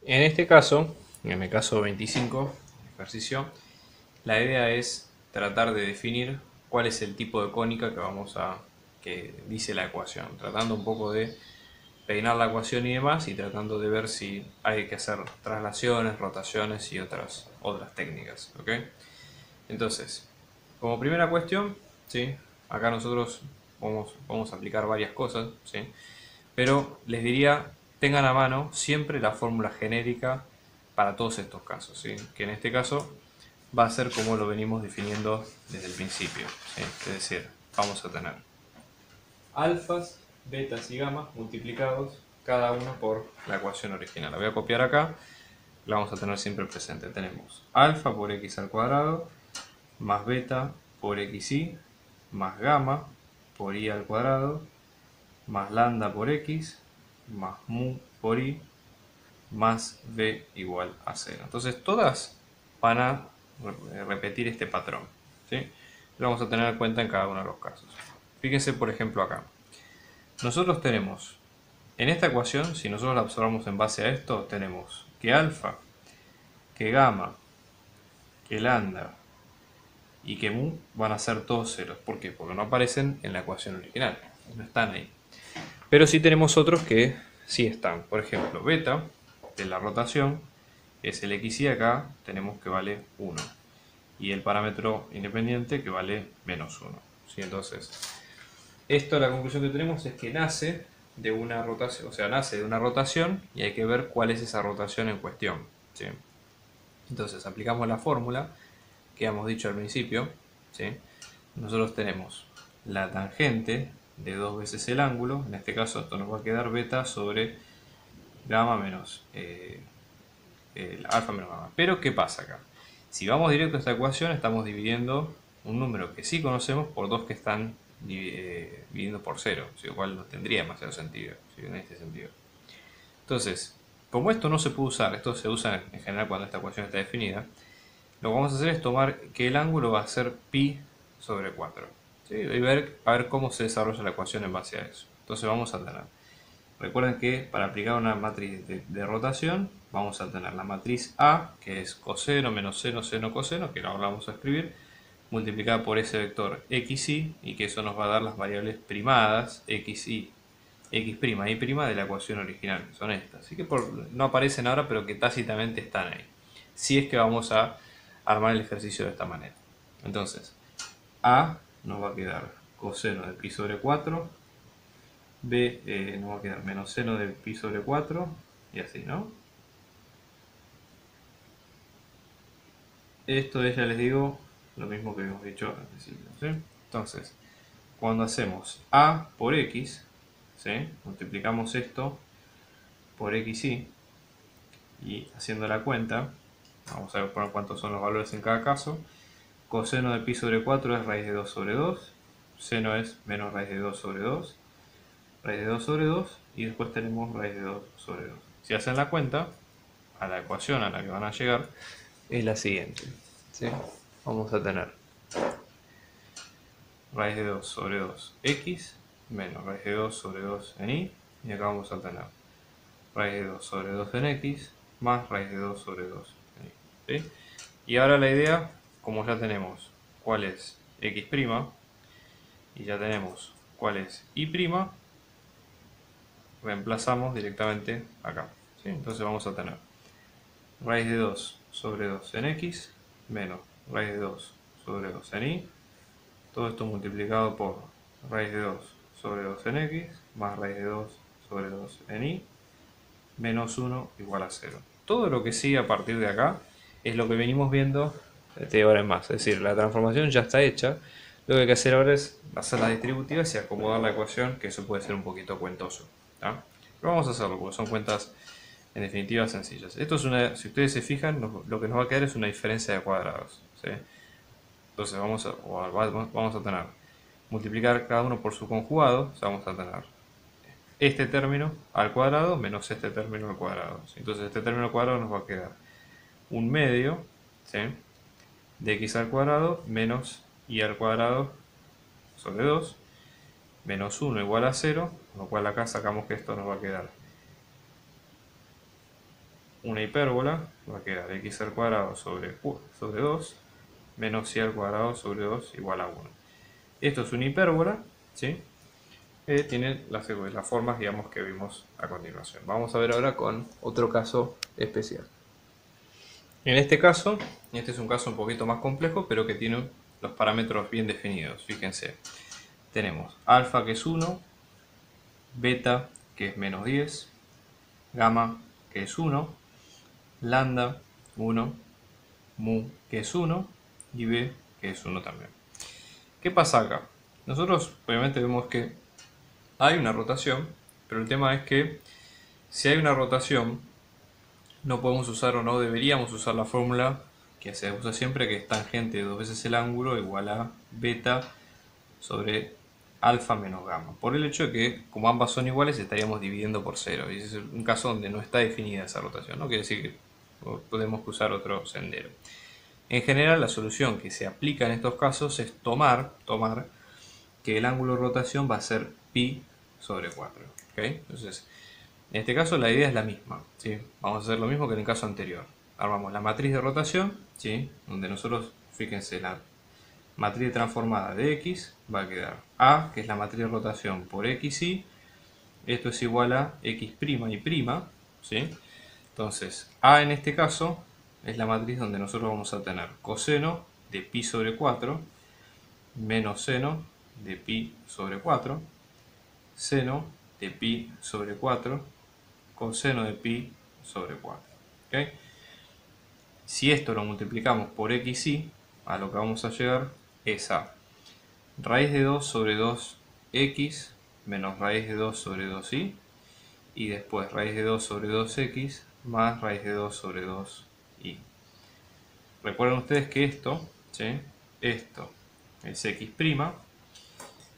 En este caso, en el caso 25, ejercicio, la idea es tratar de definir cuál es el tipo de cónica que dice la ecuación, tratando un poco de peinar la ecuación y demás, y tratando de ver si hay que hacer traslaciones, rotaciones y otras técnicas. ¿Ok? Entonces, como primera cuestión, ¿sí? Acá nosotros vamos a aplicar varias cosas, ¿sí? Pero les diría, tengan a mano siempre la fórmula genérica para todos estos casos, ¿sí? Que en este caso va a ser como lo venimos definiendo desde el principio, ¿sí? Es decir, vamos a tener alfas, betas y gamas multiplicados cada uno por la ecuación original. La voy a copiar acá, la vamos a tener siempre presente. Tenemos alfa por x al cuadrado más beta por xy más gamma por y al cuadrado más lambda por x más mu por y más b igual a 0. Entonces todas van a repetir este patrón, ¿sí? Lo vamos a tener en cuenta en cada uno de los casos. Fíjense por ejemplo acá. Nosotros tenemos, en esta ecuación, si nosotros la observamos en base a esto, tenemos que alfa, que gamma, que lambda y que mu van a ser todos ceros. ¿Por qué? Porque no aparecen en la ecuación original, no están ahí. Pero sí tenemos otros que sí están. Por ejemplo, beta de la rotación es el xy, acá tenemos que vale 1. Y el parámetro independiente que vale menos 1. ¿Sí? Entonces, esto, la conclusión que tenemos es que nace de una rotación, o sea, nace de una rotación y hay que ver cuál es esa rotación en cuestión. ¿Sí? Entonces, aplicamos la fórmula que hemos dicho al principio. ¿Sí? Nosotros tenemos la tangente de 2 veces el ángulo, en este caso esto nos va a quedar beta sobre gamma menos el alfa menos gamma. Pero ¿qué pasa acá? Si vamos directo a esta ecuación, estamos dividiendo un número que sí conocemos por dos que están dividiendo por cero, lo cual no tendría demasiado sentido, ¿sí? En este sentido. Entonces, como esto no se puede usar, esto se usa en general cuando esta ecuación está definida, lo que vamos a hacer es tomar que el ángulo va a ser pi sobre 4, ¿sí? Y a ver cómo se desarrolla la ecuación en base a eso. Entonces vamos a tener, recuerden que para aplicar una matriz de rotación vamos a tener la matriz A, que es coseno menos seno, seno, coseno, que ahora vamos a escribir, multiplicada por ese vector xy, y que eso nos va a dar las variables primadas xy, x', y' de la ecuación original, que son estas. Así que no aparecen ahora, pero que tácitamente están ahí. Si es que vamos a armar el ejercicio de esta manera. Entonces, A nos va a quedar coseno de pi sobre 4, B nos va a quedar menos seno de pi sobre 4, y así, ¿no? Esto es, ya les digo, lo mismo que hemos dicho al principio, ¿sí? Entonces, cuando hacemos A por X, ¿sí? Multiplicamos esto por XY, y haciendo la cuenta, vamos a ver cuántos son los valores en cada caso. Coseno de pi sobre 4 es raíz de 2 sobre 2, seno es menos raíz de 2 sobre 2, raíz de 2 sobre 2, y después tenemos raíz de 2 sobre 2. Si hacen la cuenta, a la ecuación a la que van a llegar es la siguiente, ¿sí? Vamos a tener raíz de 2 sobre 2x menos raíz de 2 sobre 2 en y, y acá vamos a tener raíz de 2 sobre 2 en x más raíz de 2 sobre 2 en y, ¿sí? Y ahora la idea, como ya tenemos cuál es x' y ya tenemos cuál es y', reemplazamos directamente acá, ¿sí? Entonces vamos a tener raíz de 2 sobre 2 en x menos raíz de 2 sobre 2 en y, todo esto multiplicado por raíz de 2 sobre 2 en x más raíz de 2 sobre 2 en y menos 1 igual a 0. Todo lo que sigue a partir de acá es lo que venimos viendo de ahora en más. Es decir, la transformación ya está hecha. Lo que hay que hacer ahora es hacer las distributivas y acomodar la ecuación, que eso puede ser un poquito cuentoso, ¿tá? Pero vamos a hacerlo porque son cuentas en definitiva sencillas. Esto es una, si ustedes se fijan, lo que nos va a quedar es una diferencia de cuadrados, ¿sí? Entonces vamos a tener multiplicar cada uno por su conjugado, o sea, vamos a tener este término al cuadrado menos este término al cuadrado. Entonces este término al cuadrado nos va a quedar un medio, ¿sí?, de x al cuadrado menos y al cuadrado sobre 2 menos 1 igual a 0, con lo cual acá sacamos que esto nos va a quedar una hipérbola, va a quedar x al cuadrado sobre 2 menos y al cuadrado sobre 2 igual a 1. Esto es una hipérbola, ¿sí? Tiene las formas, digamos, que vimos a continuación. Vamos a ver ahora con otro caso especial. En este caso, este es un caso un poquito más complejo, pero que tiene los parámetros bien definidos. Fíjense, tenemos alfa que es 1, beta que es menos 10, gamma que es 1, lambda 1, mu que es 1 y b que es 1 también. ¿Qué pasa acá? Nosotros obviamente vemos que hay una rotación, pero el tema es que si hay una rotación no podemos usar o no deberíamos usar la fórmula que se usa siempre, que es tangente de 2 veces el ángulo igual a beta sobre alfa menos gamma, por el hecho de que como ambas son iguales estaríamos dividiendo por 0 y ese es un caso donde no está definida esa rotación, no quiere decir que podemos usar otro sendero. En general la solución que se aplica en estos casos es tomar que el ángulo de rotación va a ser pi sobre 4, ¿okay? Entonces en este caso la idea es la misma, ¿sí? Vamos a hacer lo mismo que en el caso anterior. Armamos la matriz de rotación, ¿sí? Donde nosotros, fíjense, la matriz transformada de x va a quedar a, que es la matriz de rotación por xy, esto es igual a x' y prima, ¿sí? Entonces a en este caso es la matriz donde nosotros vamos a tener coseno de pi sobre 4 menos seno de pi sobre 4, seno de pi sobre 4, coseno de pi sobre 4. ¿Okay? Si esto lo multiplicamos por xy, a lo que vamos a llegar es a raíz de 2 sobre 2x menos raíz de 2 sobre 2y y después raíz de 2 sobre 2x más raíz de 2 sobre 2y. Recuerden ustedes que esto, ¿sí? Esto es x'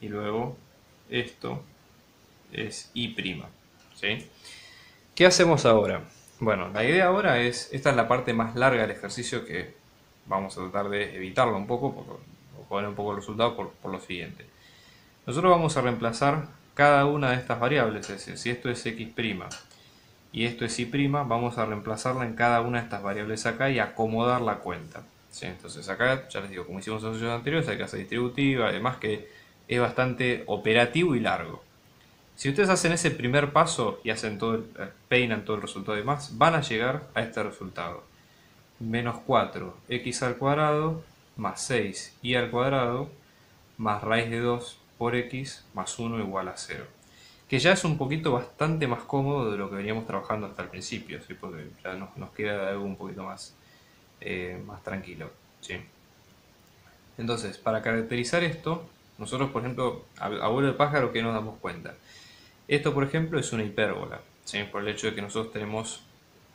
y luego esto es y', ¿sí? ¿Qué hacemos ahora? Bueno, la idea ahora es, esta es la parte más larga del ejercicio que vamos a tratar de evitarlo un poco, o poner un poco el resultado por lo siguiente. Nosotros vamos a reemplazar cada una de estas variables, es decir, si esto es x' y esto es y', vamos a reemplazarla en cada una de estas variables acá y acomodar la cuenta. ¿Sí? Entonces acá, ya les digo, como hicimos en los ejercicios anteriores, hay que hacer distributiva, además que es bastante operativo y largo. Si ustedes hacen ese primer paso y hacen todo peinan todo el resultado y demás, van a llegar a este resultado. Menos 4x al cuadrado más 6y al cuadrado más raíz de 2 por x más 1 igual a 0. Que ya es un poquito bastante más cómodo de lo que veníamos trabajando hasta el principio, ¿sí? Porque ya nos queda algo un poquito más, más tranquilo. ¿Sí? Entonces, para caracterizar esto, nosotros, por ejemplo, a vuelo de pájaro, ¿qué nos damos cuenta? Esto, por ejemplo, es una hipérbola, ¿sí? Por el hecho de que nosotros tenemos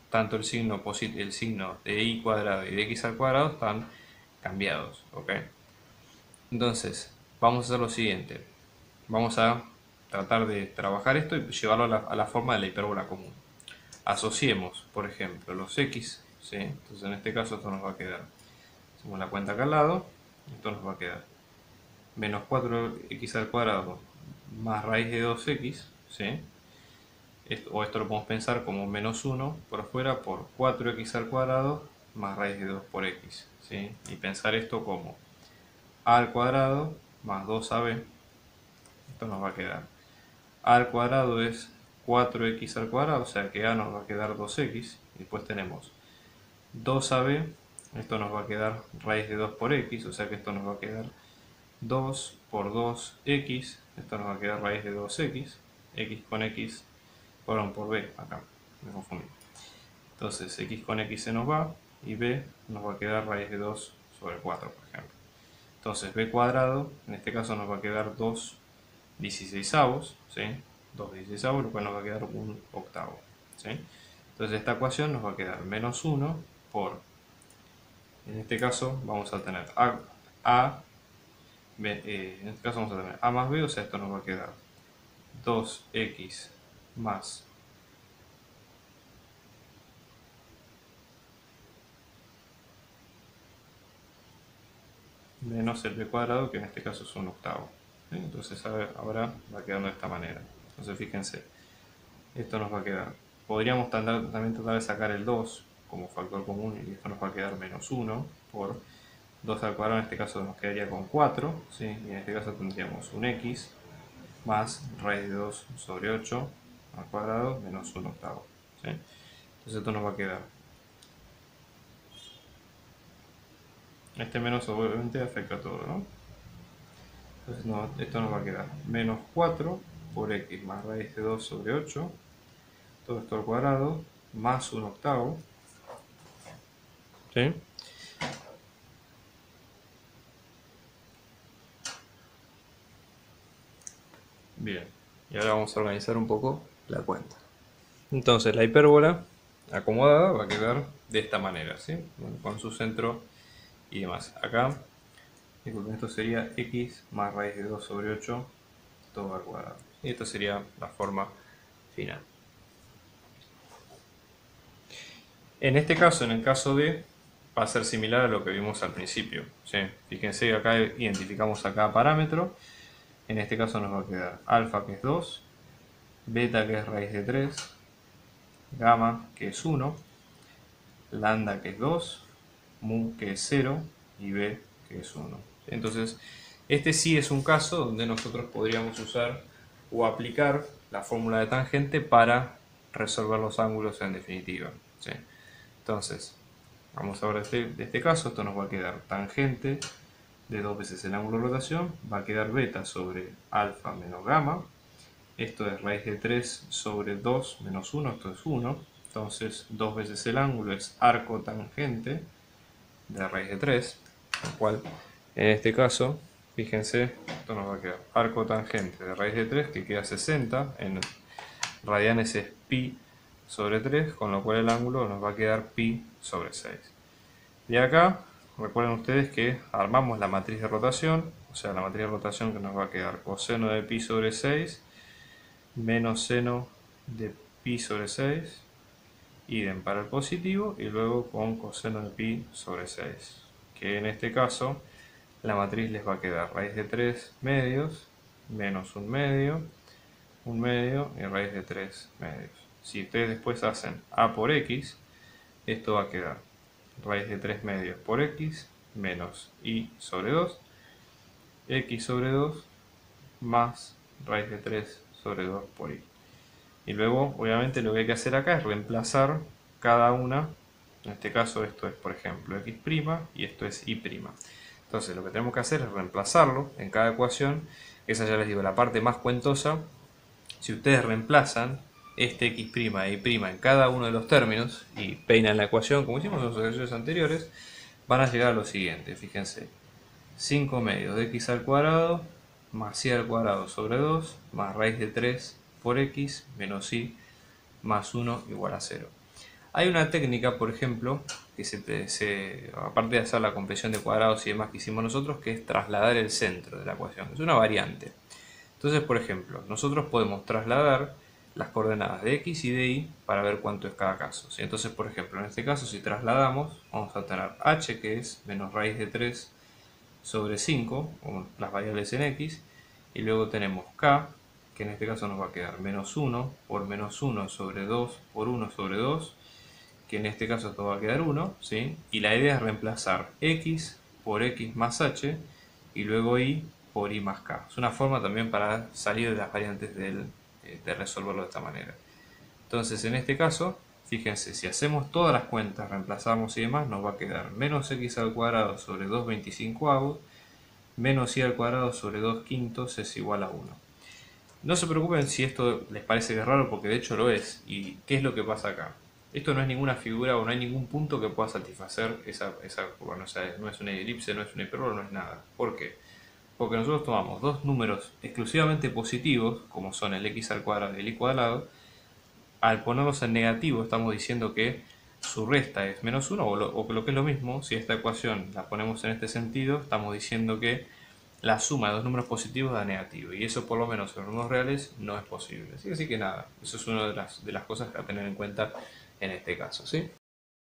tanto el signo de y cuadrado y de x al cuadrado están cambiados, ¿ok? Entonces, vamos a hacer lo siguiente. Vamos a tratar de trabajar esto y llevarlo a la forma de la hipérbola común. Asociemos, por ejemplo, los x, ¿sí? Entonces, en este caso esto nos va a quedar, hacemos la cuenta acá al lado, esto nos va a quedar menos 4x al cuadrado más raíz de 2x, ¿sí? Esto lo podemos pensar como menos 1 por afuera por 4x al cuadrado más raíz de 2 por x, ¿sí? Y pensar esto como a al cuadrado más 2ab, esto nos va a quedar a al cuadrado es 4x al cuadrado, o sea que a nos va a quedar 2x, y después tenemos 2ab, esto nos va a quedar raíz de 2 por x, o sea que esto nos va a quedar 2 por 2x, esto nos va a quedar raíz de 2x, x con x, perdón, por b, acá, me confundí. Entonces x con x se nos va y b nos va a quedar raíz de 2 sobre 4, por ejemplo. Entonces b cuadrado, en este caso nos va a quedar 2 16avos, ¿sí? 2 16avos, lo cual nos va a quedar 1 octavo, ¿sí? Entonces esta ecuación nos va a quedar menos 1 por, en este caso vamos a tener en este caso vamos a tener a más b, o sea esto nos va a quedar 2x más menos el b cuadrado, que en este caso es 1 octavo. ¿Sí? Entonces ahora va quedando de esta manera. Entonces fíjense, esto nos va a quedar Podríamos también tratar de sacar el 2 como factor común y esto nos va a quedar menos 1 por 2 al cuadrado. En este caso nos quedaría con 4, ¿sí? Y en este caso tendríamos un x más raíz de 2 sobre 8 al cuadrado menos 1 octavo, ¿sí? Entonces esto nos va a quedar. Este menos obviamente afecta a todo, ¿no? Entonces esto nos va a quedar menos 4 por x más raíz de 2 sobre 8, todo esto al cuadrado, más 1 octavo, ¿sí? Bien, y ahora vamos a organizar un poco la cuenta. Entonces la hipérbola acomodada va a quedar de esta manera, ¿sí? Con su centro y demás. Acá, esto sería x más raíz de 2 sobre 8 todo al cuadrado. Y esta sería la forma final. En este caso, en el caso D, va a ser similar a lo que vimos al principio, ¿sí? Fíjense que acá identificamos a cada parámetro. En este caso nos va a quedar alfa, que es 2, beta, que es raíz de 3, gamma, que es 1, lambda, que es 2, mu, que es 0, y b, que es 1. Entonces, este sí es un caso donde nosotros podríamos usar o aplicar la fórmula de tangente para resolver los ángulos en definitiva, ¿sí? Entonces, vamos a ver de este caso, esto nos va a quedar tangente de 2 veces el ángulo de rotación, va a quedar beta sobre alfa menos gamma, esto es raíz de 3 sobre 2 menos 1, esto es 1, entonces 2 veces el ángulo es arco tangente de raíz de 3, lo cual en este caso, fíjense, esto nos va a quedar arco tangente de raíz de 3 que queda 60, en radianes es pi sobre 3, con lo cual el ángulo nos va a quedar pi sobre 6. Y acá, recuerden ustedes que armamos la matriz de rotación, o sea, la matriz de rotación que nos va a quedar coseno de pi sobre 6 menos seno de pi sobre 6, idem para el positivo, y luego con coseno de pi sobre 6, que en este caso la matriz les va a quedar raíz de 3 medios menos un medio y raíz de 3 medios. Si ustedes después hacen a por x, esto va a quedar raíz de 3 medios por x menos y sobre 2, x sobre 2 más raíz de 3 sobre 2 por y. Y luego, obviamente, lo que hay que hacer acá es reemplazar cada una. En este caso, esto es, por ejemplo, x' y esto es y'. Entonces, lo que tenemos que hacer es reemplazarlo en cada ecuación. Esa, ya les digo, la parte más cuentosa. Si ustedes reemplazan este x' e y' en cada uno de los términos y peinan la ecuación, como hicimos en los ejercicios anteriores, van a llegar a lo siguiente. Fíjense, 5 medios de x al cuadrado más y al cuadrado sobre 2 más raíz de 3 por x menos y más 1 igual a 0. Hay una técnica, por ejemplo, que aparte de hacer la compresión de cuadrados y demás que hicimos nosotros, que es trasladar el centro de la ecuación. Es una variante. Entonces, por ejemplo, nosotros podemos trasladar las coordenadas de x y de y para ver cuánto es cada caso, ¿sí? Entonces, por ejemplo, en este caso, si trasladamos, vamos a tener h, que es menos raíz de 3 sobre 5, con las variables en x, y luego tenemos k, que en este caso nos va a quedar menos 1 por menos 1 sobre 2 por 1 sobre 2, que en este caso esto va a quedar 1, ¿sí? Y la idea es reemplazar x por x más h, y luego y por y más k. Es una forma también para salir de las variantes de resolverlo de esta manera. Entonces, en este caso, fíjense, si hacemos todas las cuentas, reemplazamos y demás, nos va a quedar menos x al cuadrado sobre 2/25 menos y al cuadrado sobre 2/5 es igual a 1. No se preocupen si esto les parece que es raro, porque de hecho lo es. ¿Y qué es lo que pasa acá? Esto no es ninguna figura o no hay ningún punto que pueda satisfacer bueno, o sea, no es una elipse, no es una hipérbola, no es nada. ¿Por qué? Porque nosotros tomamos dos números exclusivamente positivos, como son el x al cuadrado y el y cuadrado. Al ponerlos en negativo estamos diciendo que su resta es menos 1, o lo que es lo mismo, si esta ecuación la ponemos en este sentido, estamos diciendo que la suma de dos números positivos da negativo, y eso por lo menos en los números reales no es posible. Así que nada, eso es una de las cosas a tener en cuenta en este caso, ¿sí?